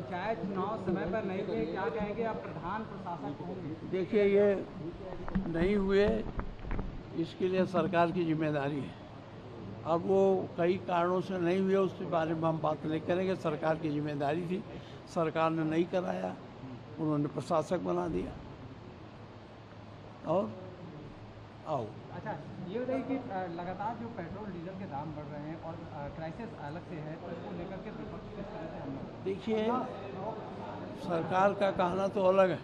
पंचायत चुनाव समय पर नहीं हुए, क्या कहेंगे आप प्रधान प्रशासक होंगे? देखिए, ये नहीं हुए, इसके लिए सरकार की जिम्मेदारी है। अब वो कई कारणों से नहीं हुए, उसके बारे में हम बात नहीं करेंगे। सरकार की जिम्मेदारी थी, सरकार ने नहीं कराया, उन्होंने प्रशासक बना दिया। और आओ, अच्छा, ये बताइए कि लगातार जो पेट्रोल डीजल के दाम बढ़ रहे हैं और क्राइसिस अलग से है, तो इसको लेकर के विपक्ष किस तरह से हमला? देखिए, सरकार का कहना तो अलग है,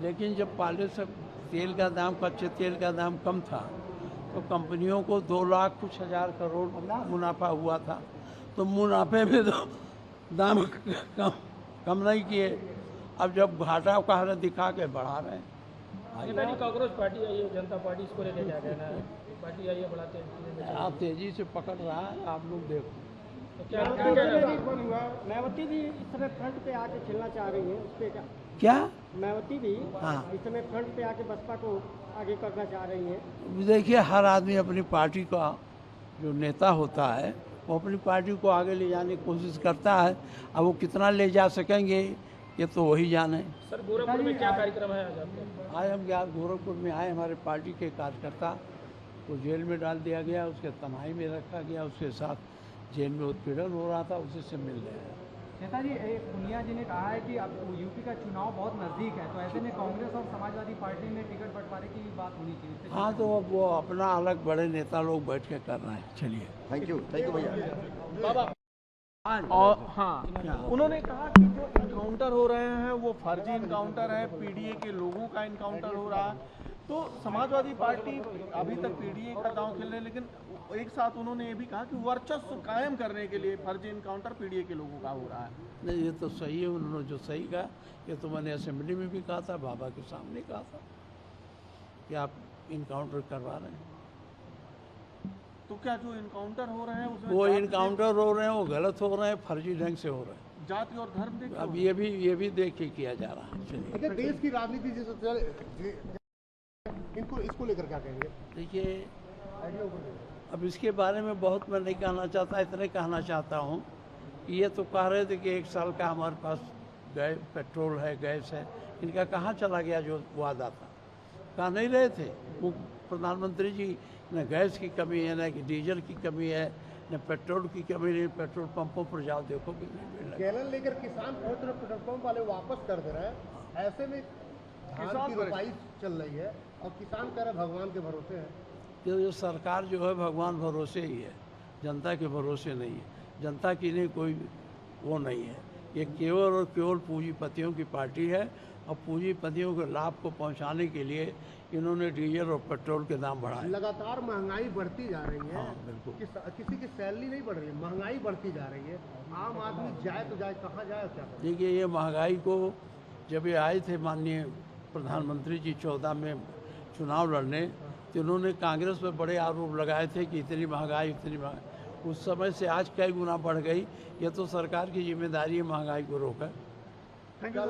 लेकिन जब पहले से तेल का दाम, कच्चे तेल का दाम कम था, तो कंपनियों को 2 लाख कुछ हज़ार करोड़ मुनाफा हुआ था। तो मुनाफे में तो दाम कम नहीं किए। अब जब घाटा का है दिखा के बढ़ा रहे हैं। नेताजी, कांग्रेस पार्टी आई है, जनता पार्टी, इसको लेकर क्या कहना है? पार्टी आई है, बढ़ाते हैं, आप तेजी से पकड़ रहा है, आप लोग देखो। तो क्या मायावती भी इस समय फ्रंट पे आके खेलना चाह रही है, उस पर क्या? मायावती भी हाँ, इस समय फ्रंट पे आके बसपा को आगे करना चाह रही है। देखिए, हर आदमी अपनी पार्टी का जो नेता होता है, वो अपनी पार्टी को आगे ले जाने की कोशिश करता है। अब वो कितना ले जा सकेंगे, ये तो वही जाने। सर, गोरखपुर में क्या कार्यक्रम है आज आपका? आज हम यहाँ गोरखपुर में आए, हमारे पार्टी के कार्यकर्ता को जेल में डाल दिया गया, उसके तन्हाई में रखा गया, उसके साथ जेल में उत्पीड़न हो रहा था, उसी से मिल रहे हैं। नेताजी, पूनिया जी ने कहा है कि अब यूपी का चुनाव बहुत नज़दीक है, तो ऐसे में कांग्रेस और समाजवादी पार्टी में टिकट बंटवारे की बात होनी चाहिए। हाँ, तो अब वो अपना अलग बड़े नेता लोग बैठ के कर रहे हैं। चलिए, थैंक यू भैया। बाबा, और हाँ, उन्होंने कहा कि जो इनकाउंटर हो रहे हैं वो फर्जी इनकाउंटर है, पीडीए के लोगों का इनकाउंटर हो रहा है। तो समाजवादी पार्टी अभी तक पीडीए का दांव खेल रहे हैं, लेकिन एक साथ उन्होंने ये भी कहा कि वर्चस्व कायम करने के लिए फर्जी इनकाउंटर पीडीए के लोगों का हो रहा है। नहीं, ये तो सही है, उन्होंने जो सही कहा, ये तो मैंने असेंबली में भी कहा था, बाबा के सामने कहा था कि आप इनकाउंटर करवा रहे हैं। तो क्या जो इनकाउंटर हो रहे हैं उसमें वो इनकाउंटर हो रहे हैं, वो गलत हो रहे हैं, फर्जी ढंग से हो रहे हैं। जाति और धर्म देख अब ये भी देख के किया जा रहा है। चलिए, देश की राजनीति जिस इसको लेकर क्या कहेंगे? देखिए, अब इसके बारे में बहुत मैं नहीं कहना चाहता, इतने कहना चाहता हूँ कि ये तो कह रहे थे कि 1 साल का हमारे पास पेट्रोल है, गैस है, इनका कहाँ चला गया जो वादा था? कहा नहीं रहे थे वो प्रधानमंत्री जी, न गैस की कमी है, न डीजल की कमी है, न पेट्रोल की कमी नहीं। पेट्रोल पंपों पर जाओ, देखो कितनी गैलन लेकर किसान बहुत तरह पेट्रोल पंप वाले वापस कर दे रहे हैं। ऐसे में धान की रोपाई चल रही है और किसान कह रहे भगवान के भरोसे है। ये सरकार जो है भगवान भरोसे ही है, जनता के भरोसे नहीं है। जनता की नहीं कोई वो नहीं है। ये केवल और केवल पूंजीपतियों की पार्टी है, और पूंजीपतियों के लाभ को पहुंचाने के लिए इन्होंने डीजल और पेट्रोल के दाम बढ़ाए। लगातार महंगाई बढ़ती जा रही है। हाँ, बिल्कुल। किसी की सैलरी नहीं बढ़ रही है, महंगाई बढ़ती जा रही है। आम आदमी जाए तो जाए कहाँ जाए, क्या करे? देखिए, ये महंगाई को जब ये आए थे माननीय प्रधानमंत्री जी 14 में चुनाव लड़ने, तो उन्होंने कांग्रेस पर बड़े आरोप लगाए थे कि इतनी महंगाई, इतनी महंगाई। उस समय से आज कई गुना बढ़ गई। ये तो सरकार की जिम्मेदारी है महंगाई को रोका। Thank you.